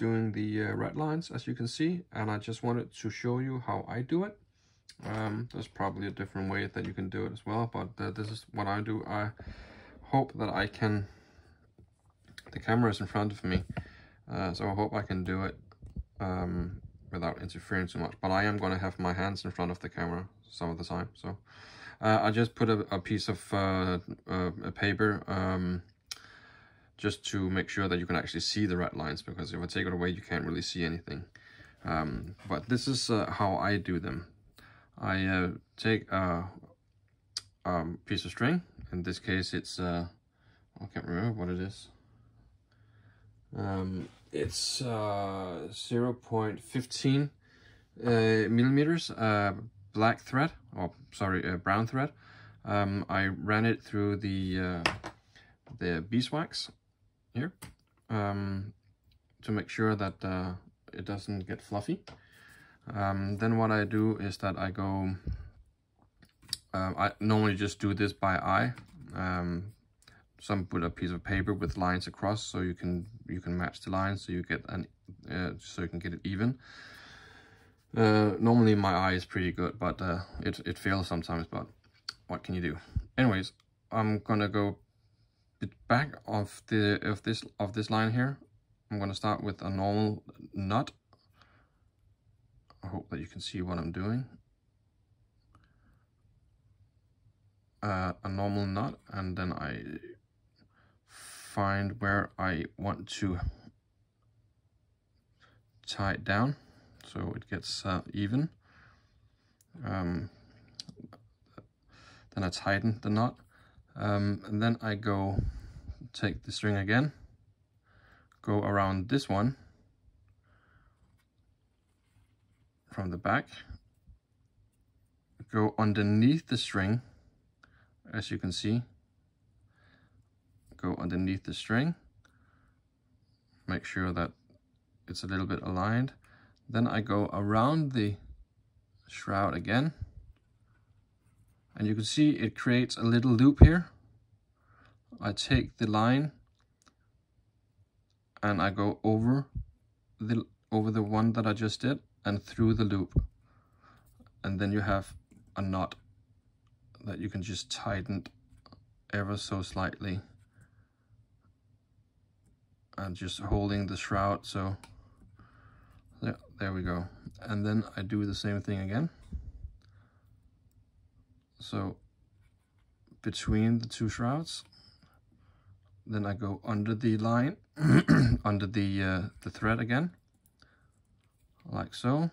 doing the ratlines, as you can see, and I just wanted to show you how I do it. There's probably a different way that you can do it as well, but this is what I do. I hope that I can, the camera is in front of me, so I hope I can do it without interfering too much, but I am going to have my hands in front of the camera some of the time. So I just put a piece of a paper just to make sure that you can actually see the red lines, because if I take it away you can't really see anything. But this is how I do them. I take a piece of string. In this case it's I can't remember what it is. It's 0.15 millimeters black thread, or sorry, brown thread. I ran it through the beeswax here to make sure that it doesn't get fluffy. Then what I do is that I go, I normally just do this by eye. Some put a piece of paper with lines across, so you can match the lines, so you get so you can get it even. Normally my eye is pretty good, but it fails sometimes, but what can you do? Anyways, I'm gonna go bit back of this line here. I'm gonna start with a normal knot. I hope that you can see what I'm doing. A normal knot, and then I find where I want to tie it down so it gets even. Then I tighten the knot, and then I go take the string again, go around this one from the back, go underneath the string, as you can see, go underneath the string, make sure that it's a little bit aligned. Then I go around the shroud again, and you can see it creates a little loop here. I take the line and I go over the one that I just did and through the loop, and then you have a knot that you can just tighten ever so slightly, and just holding the shroud. So there we go. And then I do the same thing again. So between the two shrouds, then I go under the line, under the thread again, like so.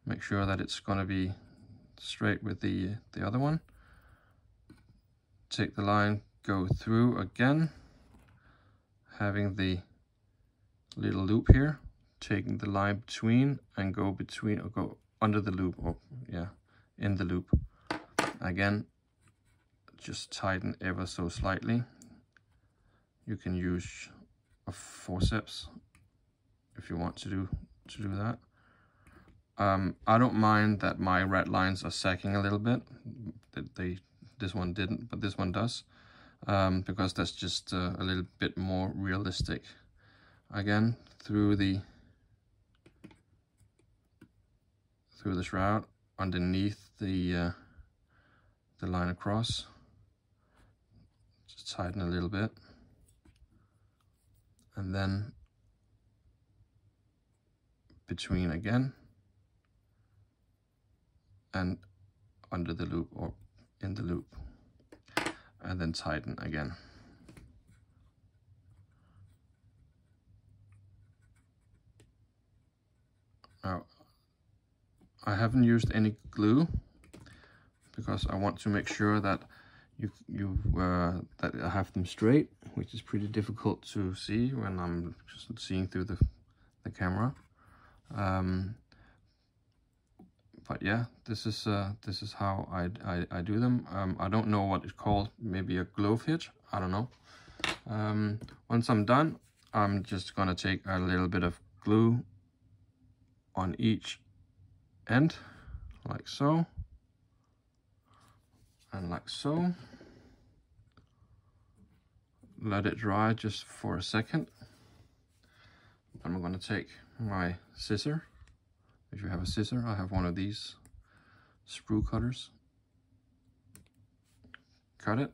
Make sure that it's gonna be straight with the other one. Take the line, go through again, having the little loop here, taking the line between and go between, or go under the loop, or yeah, in the loop. Again, just tighten ever so slightly. You can use a forceps if you want to do that. I don't mind that my red lines are sagging a little bit. This one didn't, but this one does, because that's just a little bit more realistic. Again, through the shroud, underneath the line across, just tighten a little bit, and then between again, and under the loop, or in the loop, and then tighten again. Now, I haven't used any glue because I want to make sure that that I have them straight, which is pretty difficult to see when I'm just seeing through the camera. But yeah, this is how I do them. I don't know what it's called, maybe a glove hitch, I don't know. Once I'm done, I'm just gonna take a little bit of glue on each end, like so, and like so. Let it dry just for a second. I'm going to take my scissor. If you have a scissor, I have one of these sprue cutters. Cut it.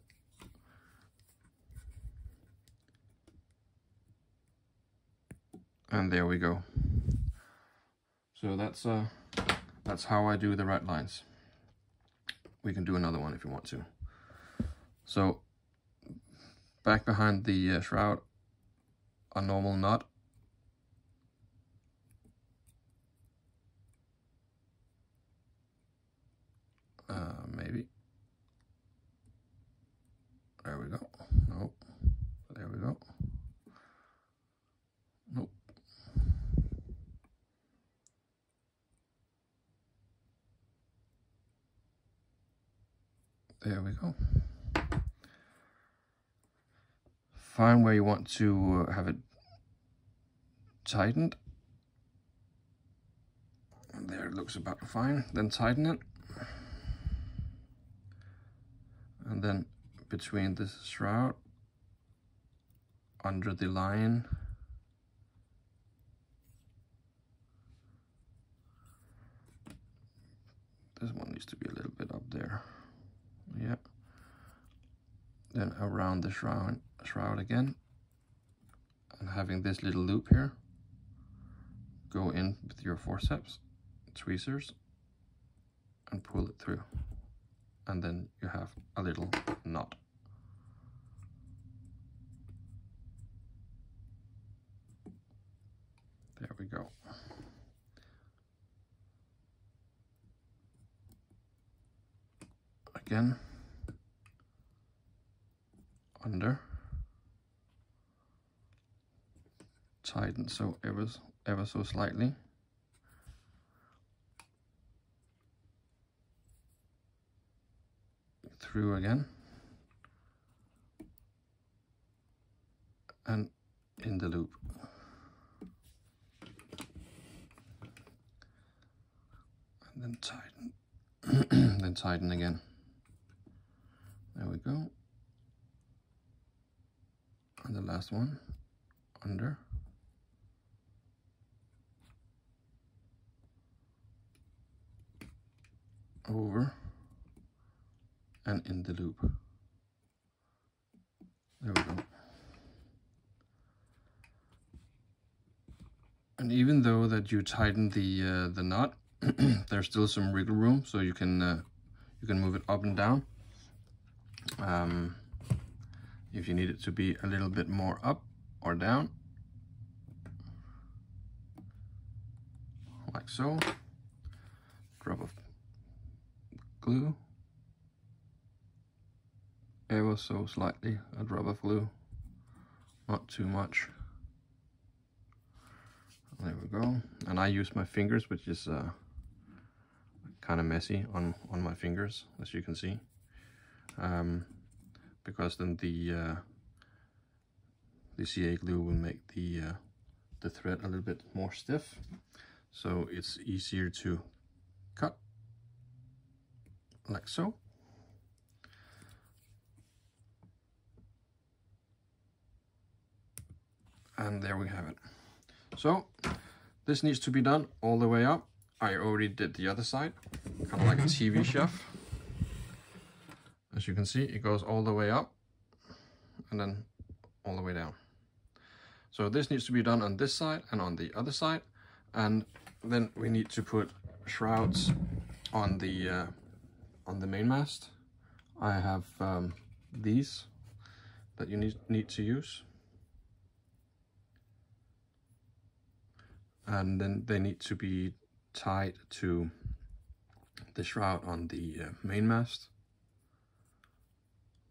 And there we go. So that's how I do the rat lines. We can do another one if you want to. So back behind the shroud, a normal knot. Maybe. There we go. Nope. There we go. Nope. There we go. Find where you want to have it tightened. And there it looks about fine. Then tighten it. And then between this shroud, under the line, this one needs to be a little bit up there. Yeah. Then around the shroud again, and having this little loop here, go in with your forceps, tweezers, and pull it through. And then you have a little knot. There we go. Again, under, tighten so ever so slightly. Through again, and in the loop. And then tighten, then tighten again. There we go. And the last one, under. Over. And in the loop. There we go. And even though that you tighten the knot, there's still some wiggle room, so you can move it up and down. If you need it to be a little bit more up or down, like so. Drop of glue. Ever so slightly, a drop of glue, not too much. There we go. And I use my fingers, which is kind of messy on my fingers, as you can see, because then the CA glue will make the thread a little bit more stiff, so it's easier to cut, like so. And there we have it. So this needs to be done all the way up. I already did the other side, kind of like a TV chef. As you can see, it goes all the way up and then all the way down. So this needs to be done on this side and on the other side. And then we need to put shrouds on the main mast. I have these that you need to use. And then they need to be tied to the shroud on the main mast,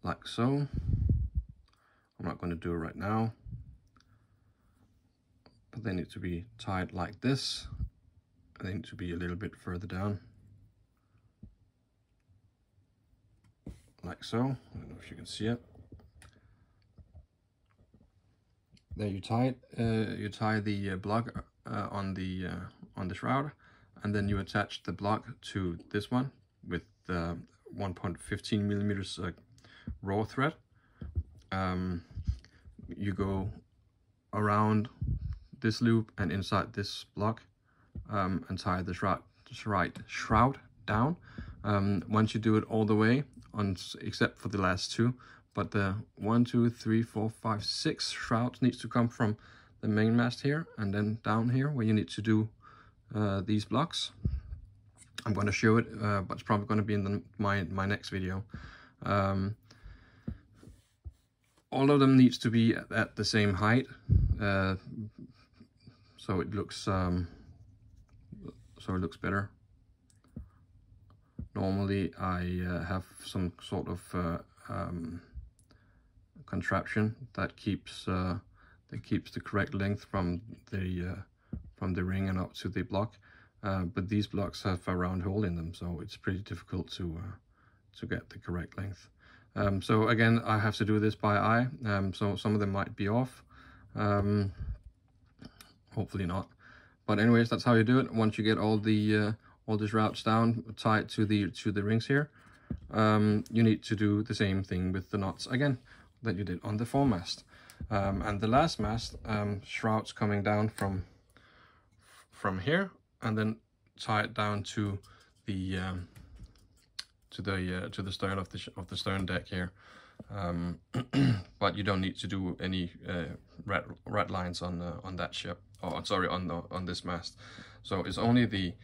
like so. I'm not going to do it right now, but they need to be tied like this. They need to be a little bit further down, like so. I don't know if you can see it. There you tie it. You tie the block on the shroud, and then you attach the block to this one with 1.15 millimeters raw thread. You go around this loop and inside this block, and tie the shroud down. Once you do it all the way, except for the last two, but the 1, 2, 3, 4, 5, 6 shrouds needs to come from the main mast here, and then down here where you need to do these blocks. I'm going to show it, but it's probably going to be in my next video. All of them needs to be at the same height, so it looks better. Normally I have some sort of contraption that keeps the correct length from the ring and up to the block, but these blocks have a round hole in them, so it's pretty difficult to get the correct length. So again, I have to do this by eye, so some of them might be off, hopefully not. But anyways, that's how you do it. Once you get all the shrouds down, tied to the rings here, you need to do the same thing with the knots again that you did on the foremast. And the last mast, shrouds coming down from here, and then tie it down to the stern of the stern deck here. But you don't need to do any rat lines on that ship, or sorry, on this mast. So it's only the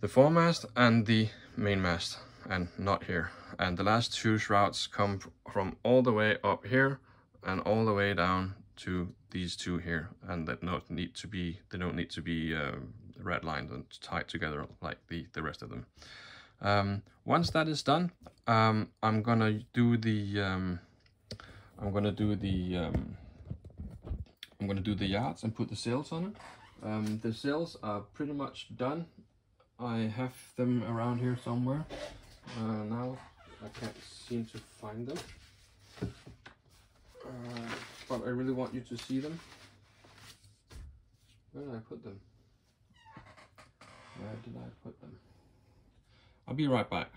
foremast and the main mast, and not here. And the last two shrouds come from all the way up here and all the way down to these two here, and they don't need to be rat lined and tied together like the rest of them. Once that is done, I'm gonna do the yards and put the sails on it. The sails are pretty much done. I have them around here somewhere. Now I can't seem to find them, but I really want you to see them. Where did I put them? Where did I put them? I'll be right back.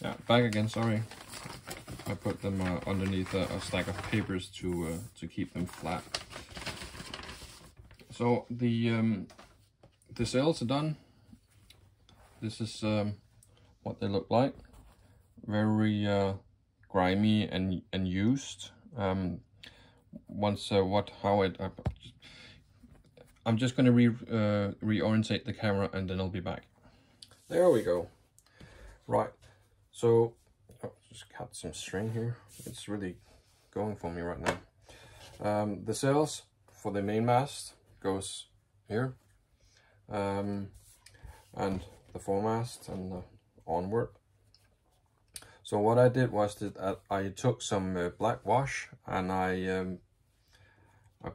Yeah, back again, sorry. I put them underneath a stack of papers to keep them flat. So the sails are done. This is what they look like. Very grimy and used. I'm just going to reorientate the camera, and then I'll be back. There we go. Right, so just cut some string here. It's really going for me right now. The sails for the main mast goes here, and the foremast and onward. So what I did was that I took some black wash, and I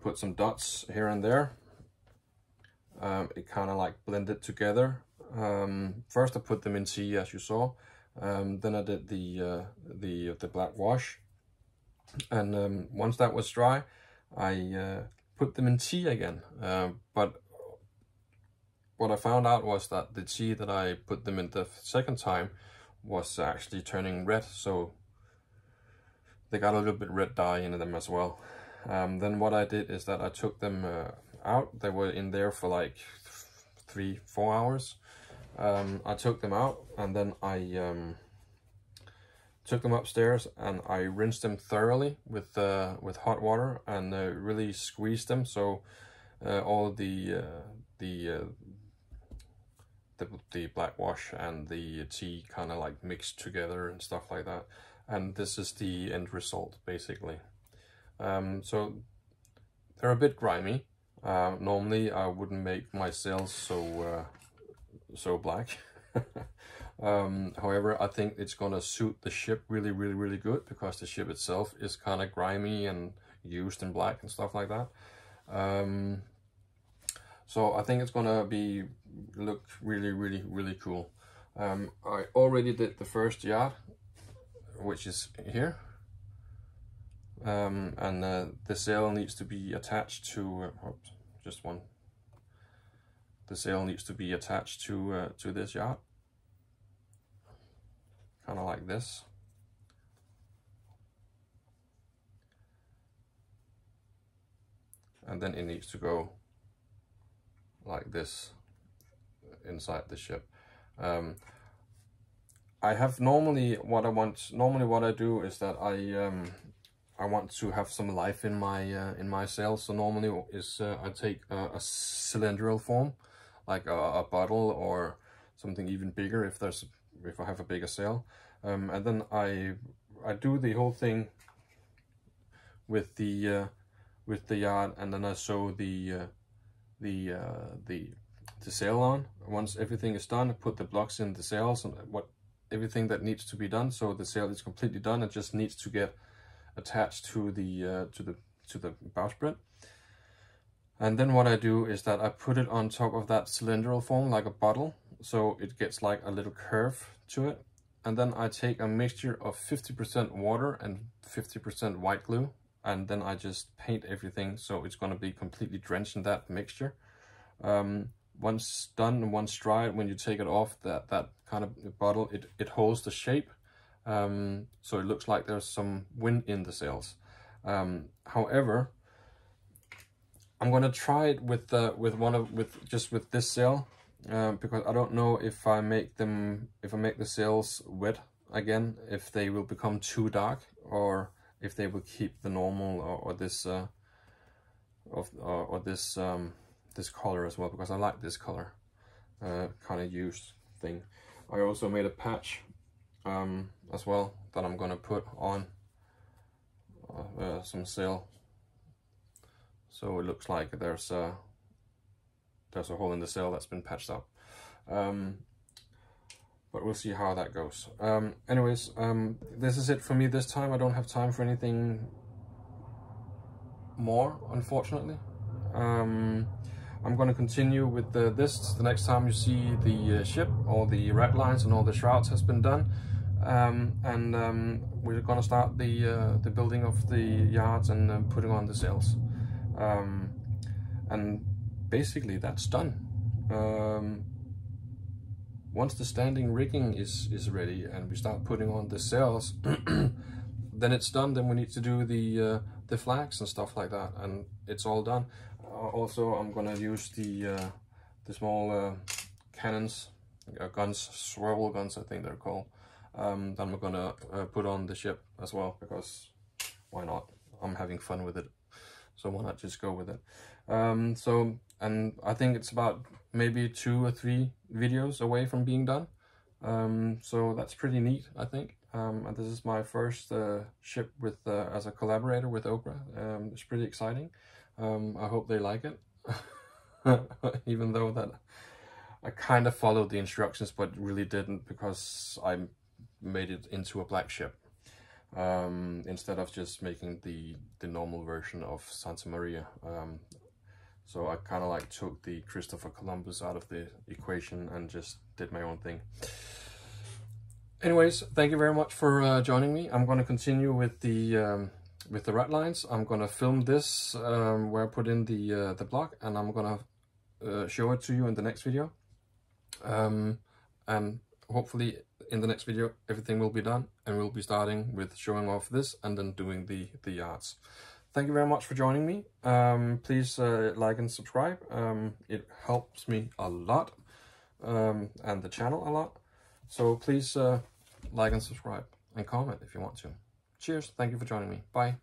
put some dots here and there. It kind of like blended together. First I put them in tea, as you saw. Then I did the black wash, and once that was dry, I put them in tea again. But what I found out was that the tea that I put them in the second time was actually turning red, so they got a little bit red dye in them as well. Then what I did is that I took them out. They were in there for like 3-4 hours. I took them out, and then I took them upstairs, and I rinsed them thoroughly with hot water, and really squeezed them so all the black wash and the tea kind of like mixed together and stuff like that. And this is the end result, basically. So they're a bit grimy. Normally I wouldn't make my sails so black. However, I think it's gonna suit the ship really good, because the ship itself is kind of grimy and used in black and stuff like that. So I think it's gonna look really cool. I already did the first yard, which is here, and the sail needs to be attached to just one. The sail needs to be attached to this yard, kind of like this. and then it needs to go like this inside the ship. I have normally what I do is that I want to have some life in my sails. So normally I take a cylindrical form, like a bottle or something even bigger if I have a bigger sail, and then I do the whole thing with the yard, and then I sew the sail on. Once everything is done, I put the blocks in the sails and everything that needs to be done. So the sail is completely done. It just needs to get attached to the bowsprit. And then what I do is that I put it on top of that cylindrical form like a bottle, so it gets like a little curve to it. And then I take a mixture of 50% water and 50% white glue, and then I just paint everything so it's going to be completely drenched in that mixture. Once done, once dried, when you take it off that kind of bottle, it holds the shape, so it looks like there's some wind in the sails. However, I'm gonna try it with this sail, because I don't know if I make the sails wet again, if they will become too dark, or if they will keep the normal or this this color as well, because I like this color kind of used thing. I also made a patch as well that I'm gonna put on some sail, so it looks like there's a hole in the sail that's been patched up, but we'll see how that goes. Anyways, this is it for me this time. I don't have time for anything more, unfortunately. I'm going to continue with this the next time you see the ship, all the ratlines and all the shrouds has been done, and we're going to start the building of the yards and putting on the sails, and basically that's done. Once the standing rigging is ready and we start putting on the sails, then it's done. Then we need to do the flags and stuff like that, and it's all done. Also, I'm gonna use the small cannons, guns, swivel guns, I think they're called. Then we're gonna put on the ship as well, because why not? I'm having fun with it, so why not just go with it? And I think it's about maybe 2 or 3 videos away from being done. So that's pretty neat, I think. And this is my first ship with as a collaborator with Oprah. It's pretty exciting. I hope they like it, even though that I kind of followed the instructions, but really didn't, because I made it into a black ship instead of just making the normal version of Santa Maria. So I kind of like took the Christopher Columbus out of the equation and just did my own thing. Anyways, thank you very much for joining me. I'm going to continue with the ratlines. I'm going to film this where I put in the block, and I'm going to show it to you in the next video. And hopefully in the next video everything will be done, and we'll be starting with showing off this and then doing the yards. Thank you very much for joining me. Please like and subscribe. It helps me a lot, and the channel a lot. So please like and subscribe and comment if you want to. Cheers. Thank you for joining me. Bye.